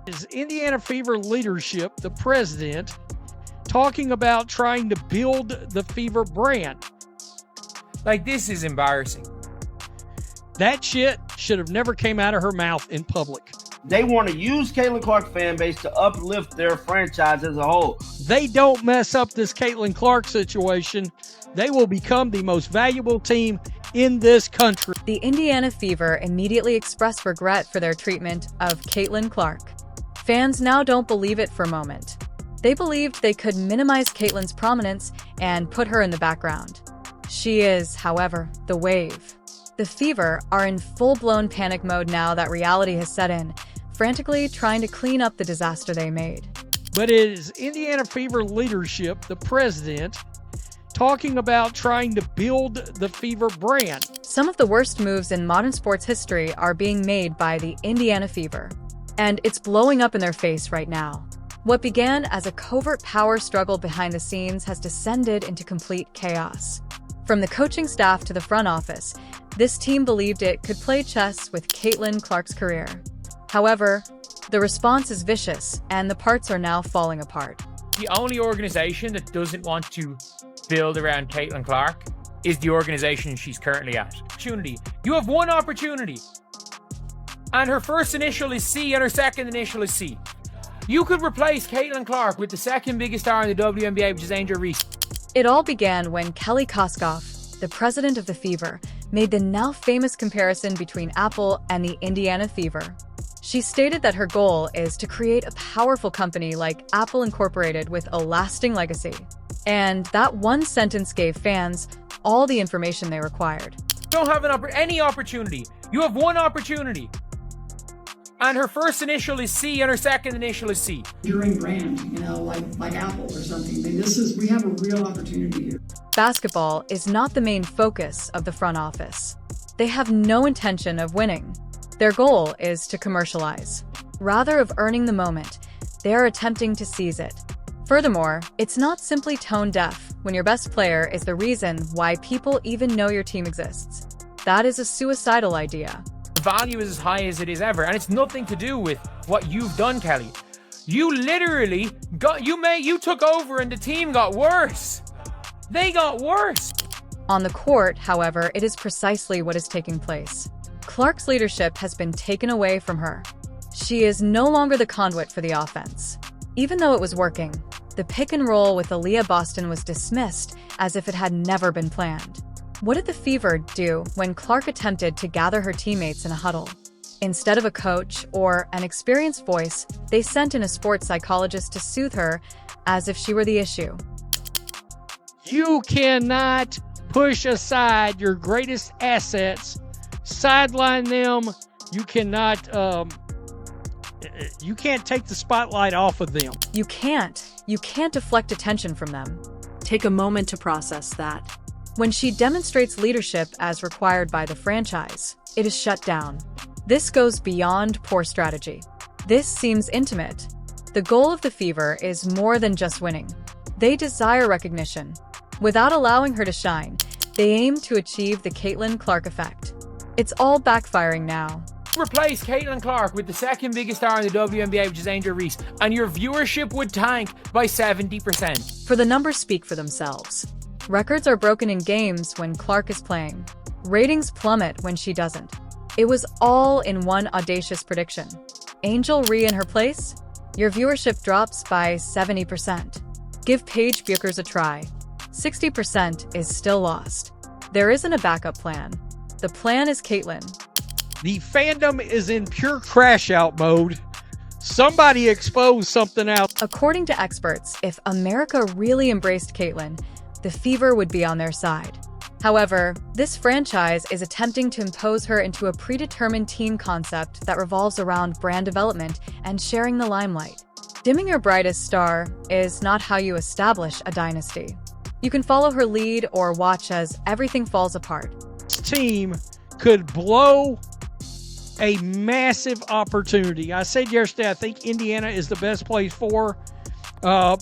Is Indiana Fever leadership, the president, talking about trying to build the Fever brand? Like, this is embarrassing. That shit should have never came out of her mouth in public. They want to use Caitlin Clark fan base to uplift their franchise as a whole. They don't mess up this Caitlin Clark situation, they will become the most valuable team in this country. The Indiana Fever immediately expressed regret for their treatment of Caitlin Clark. Fans now don't believe it for a moment. They believed they could minimize Caitlin's prominence and put her in the background. She is, however, the wave. The Fever are in full-blown panic mode now that reality has set in, frantically trying to clean up the disaster they made. But it is Indiana Fever leadership, the president, talking about trying to build the Fever brand. Some of the worst moves in modern sports history are being made by the Indiana Fever, and it's blowing up in their face right now. What began as a covert power struggle behind the scenes has descended into complete chaos. From the coaching staff to the front office, this team believed it could play chess with Caitlin Clark's career. However, the response is vicious, and the parts are now falling apart. The only organization that doesn't want to build around Caitlin Clark is the organization she's currently at. You have one opportunity, and her first initial is C and her second initial is C. You could replace Caitlin Clark with the second biggest star in the WNBA, which is Angel Reese. It all began when Kelly Koskoff, the president of the Fever, made the now famous comparison between Apple and the Indiana Fever. She stated that her goal is to create a powerful company like Apple Incorporated with a lasting legacy. And that one sentence gave fans all the information they required. You don't have any opportunity. You have one opportunity. And her first initial is C and her second initial is C. Enduring brand, like Apple or something. I mean, we have a real opportunity here. Basketball is not the main focus of the front office. They have no intention of winning. Their goal is to commercialize. Rather of earning the moment, they are attempting to seize it. Furthermore, it's not simply tone deaf when your best player is the reason why people even know your team exists. That is a suicidal idea. Value is as high as it is ever, and it's nothing to do with what you've done, Kelly. You literally you took over and the team got worse. They got worse. On the court, however, it is precisely what is taking place. Clark's leadership has been taken away from her. She is no longer the conduit for the offense. Even though it was working, the pick and roll with Aaliyah Boston was dismissed as if it had never been planned. What did the Fever do when Clark attempted to gather her teammates in a huddle? Instead of a coach or an experienced voice, they sent in a sports psychologist to soothe her as if she were the issue. You cannot push aside your greatest assets, sideline them. You cannot take the spotlight off of them. You can't deflect attention from them. Take a moment to process that. When she demonstrates leadership as required by the franchise, it is shut down. This goes beyond poor strategy. This seems intimate. The goal of the Fever is more than just winning. They desire recognition. Without allowing her to shine, they aim to achieve the Caitlin Clark effect. It's all backfiring now. Replace Caitlin Clark with the second biggest star in the WNBA, which is Angel Reese, and your viewership would tank by 70%. For the numbers speak for themselves. Records are broken in games when Clark is playing. Ratings plummet when she doesn't. It was all in one audacious prediction. Angel Ree in her place? Your viewership drops by 70%. Give Paige Bueckers a try. 60% is still lost. There isn't a backup plan. The plan is Caitlin. The fandom is in pure crash-out mode. Somebody expose something out. According to experts, if America really embraced Caitlin, the Fever would be on their side. However, this franchise is attempting to impose her into a predetermined team concept that revolves around brand development and sharing the limelight. Dimming your brightest star is not how you establish a dynasty. You can follow her lead or watch as everything falls apart. This team could blow a massive opportunity. I said yesterday, I think Indiana is the best place for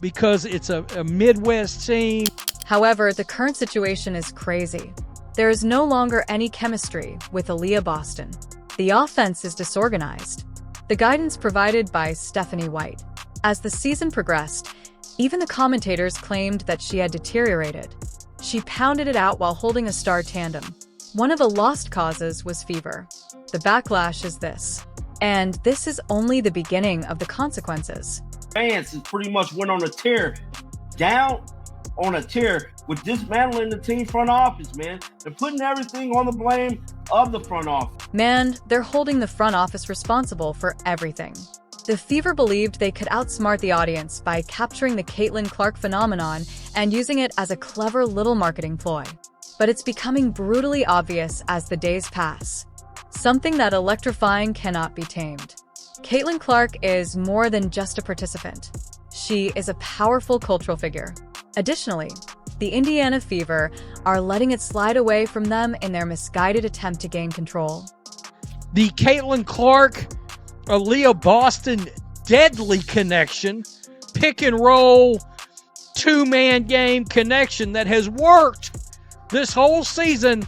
because it's a Midwest team. However, the current situation is crazy. There is no longer any chemistry with Aaliyah Boston. The offense is disorganized. The guidance provided by Stephanie White. As the season progressed, even the commentators claimed that she had deteriorated. She pounded it out while holding a star tandem. One of the lost causes was fever. The backlash is this. And this is only the beginning of the consequences. Fans has pretty much went on a tear, down on a tear with dismantling the team front office, man. They're putting everything on the blame of the front office. Man, they're holding the front office responsible for everything. The Fever believed they could outsmart the audience by capturing the Caitlin Clark phenomenon and using it as a clever little marketing ploy. But it's becoming brutally obvious as the days pass. Something that electrifying cannot be tamed. Caitlin Clark is more than just a participant. She is a powerful cultural figure. Additionally, the Indiana Fever are letting it slide away from them in their misguided attempt to gain control. The Caitlin Clark, Aaliyah Boston deadly connection, pick and roll, two-man game connection that has worked this whole season,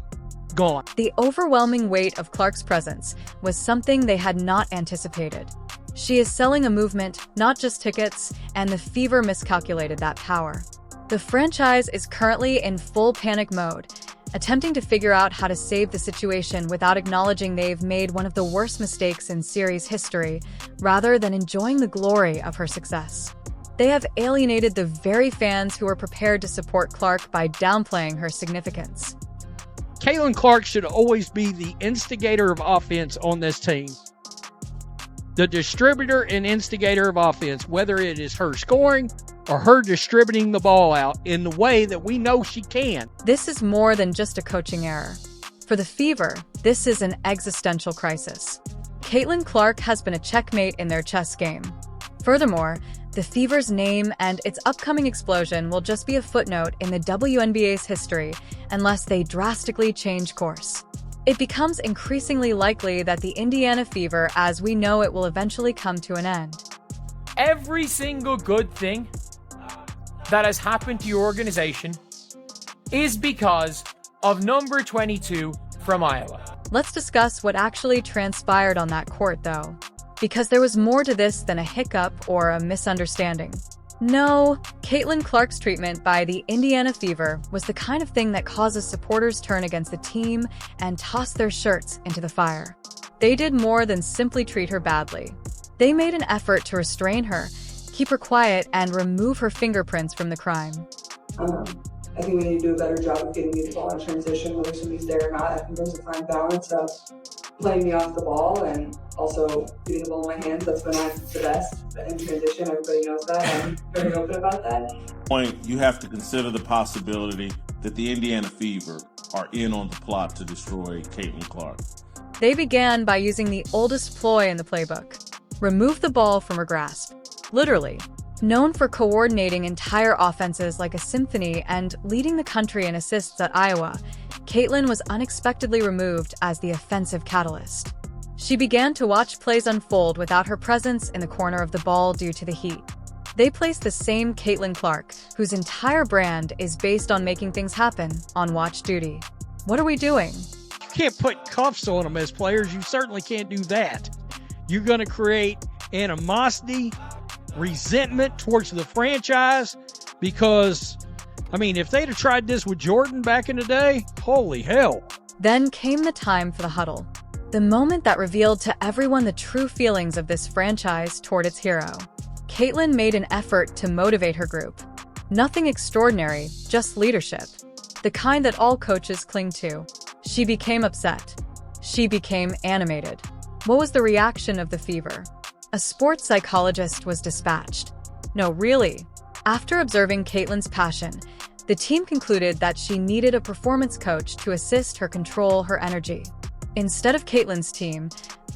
gone. The overwhelming weight of Clark's presence was something they had not anticipated. She is selling a movement, not just tickets, and the Fever miscalculated that power. The franchise is currently in full panic mode, attempting to figure out how to save the situation without acknowledging they've made one of the worst mistakes in series history, rather than enjoying the glory of her success. They have alienated the very fans who are prepared to support Clark by downplaying her significance. Caitlin Clark should always be the instigator of offense on this team. The distributor and instigator of offense, whether it is her scoring or her distributing the ball out in the way that we know she can. This is more than just a coaching error. For the Fever, this is an existential crisis. Caitlin Clark has been a checkmate in their chess game. Furthermore, the Fever's name and its upcoming explosion will just be a footnote in the WNBA's history unless they drastically change course. It becomes increasingly likely that the Indiana Fever, as we know it, will eventually come to an end. Every single good thing that has happened to your organization is because of number 22 from Iowa. Let's discuss what actually transpired on that court, though, because there was more to this than a hiccup or a misunderstanding. No, Caitlin Clark's treatment by the Indiana Fever was the kind of thing that causes supporters turn against the team and toss their shirts into the fire. They did more than simply treat her badly. They made an effort to restrain her, keep her quiet, and remove her fingerprints from the crime. I think we need to do a better job of getting me the ball in transition, whether somebody's there or not. I think there's a fine balance of playing me off the ball and also getting the ball in my hands. That's when I'm the best in transition. Everybody knows that. I'm very open about that. Point, you have to consider the possibility that the Indiana Fever are in on the plot to destroy Caitlin Clark. They began by using the oldest ploy in the playbook: remove the ball from her grasp. Literally. Known for coordinating entire offenses like a symphony and leading the country in assists at Iowa, Caitlin was unexpectedly removed as the offensive catalyst. She began to watch plays unfold without her presence in the corner of the ball due to the heat. They placed the same Caitlin Clark, whose entire brand is based on making things happen, on watch duty. What are we doing? You can't put cuffs on them as players. You certainly can't do that. You're going to create animosity, resentment towards the franchise, because, I mean, if they'd have tried this with Jordan back in the day, holy hell. Then came the time for the huddle, the moment that revealed to everyone the true feelings of this franchise toward its hero. Caitlin made an effort to motivate her group. Nothing extraordinary, just leadership, the kind that all coaches cling to. She became upset. She became animated. What was the reaction of the Fever? A sports psychologist was dispatched. No, really. After observing Caitlin's passion, the team concluded that she needed a performance coach to assist her control her energy. Instead of Caitlin's team,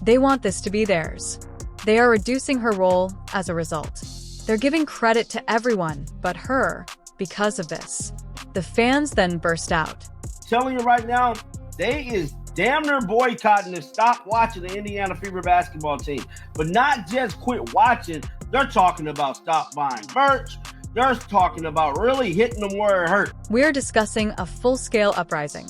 they want this to be theirs. They are reducing her role as a result. They're giving credit to everyone but her because of this. The fans then burst out. Telling you right now, they is damn near boycotting to stop watching the Indiana Fever basketball team. But not just quit watching, they're talking about stop buying merch. They're talking about really hitting them where it hurt. We're discussing a full-scale uprising.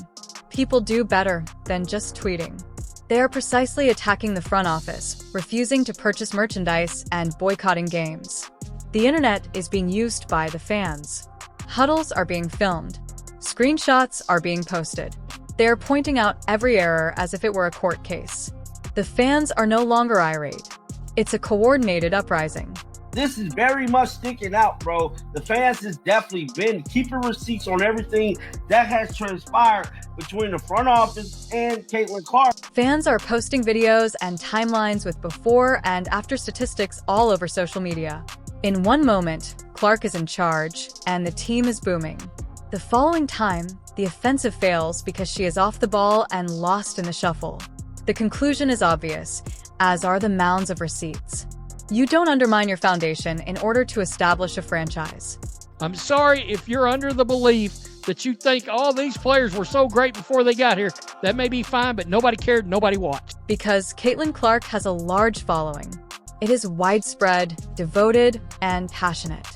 People do better than just tweeting. They are precisely attacking the front office, refusing to purchase merchandise and boycotting games. The internet is being used by the fans. Huddles are being filmed. Screenshots are being posted. They are pointing out every error as if it were a court case. The fans are no longer irate. It's a coordinated uprising. This is very much sticking out, bro. The fans has definitely been keeping receipts on everything that has transpired between the front office and Caitlin Clark. Fans are posting videos and timelines with before and after statistics all over social media. In one moment, Clark is in charge, and the team is booming. The following time, the offensive fails because she is off the ball and lost in the shuffle. The conclusion is obvious, as are the mounds of receipts. You don't undermine your foundation in order to establish a franchise. I'm sorry if you're under the belief that you think all these players were so great before they got here. That may be fine, but nobody cared, nobody watched. Because Caitlin Clark has a large following. It is widespread, devoted, and passionate.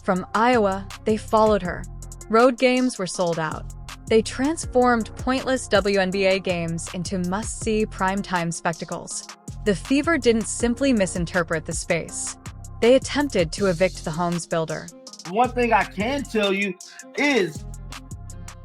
From Iowa, they followed her. Road games were sold out. They transformed pointless WNBA games into must-see primetime spectacles. The Fever didn't simply misinterpret the space. They attempted to evict the home's builder. One thing I can tell you is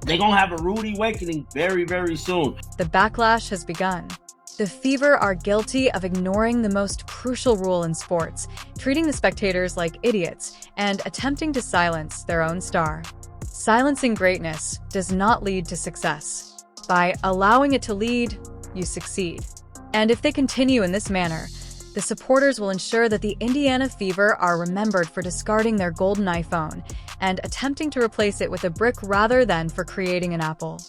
they're going to have a rude awakening very, very soon. The backlash has begun. The Fever are guilty of ignoring the most crucial rule in sports, treating the spectators like idiots, and attempting to silence their own star. Silencing greatness does not lead to success. By allowing it to lead, you succeed. And if they continue in this manner, the supporters will ensure that the Indiana Fever are remembered for discarding their golden iPhone and attempting to replace it with a brick rather than for creating an apple.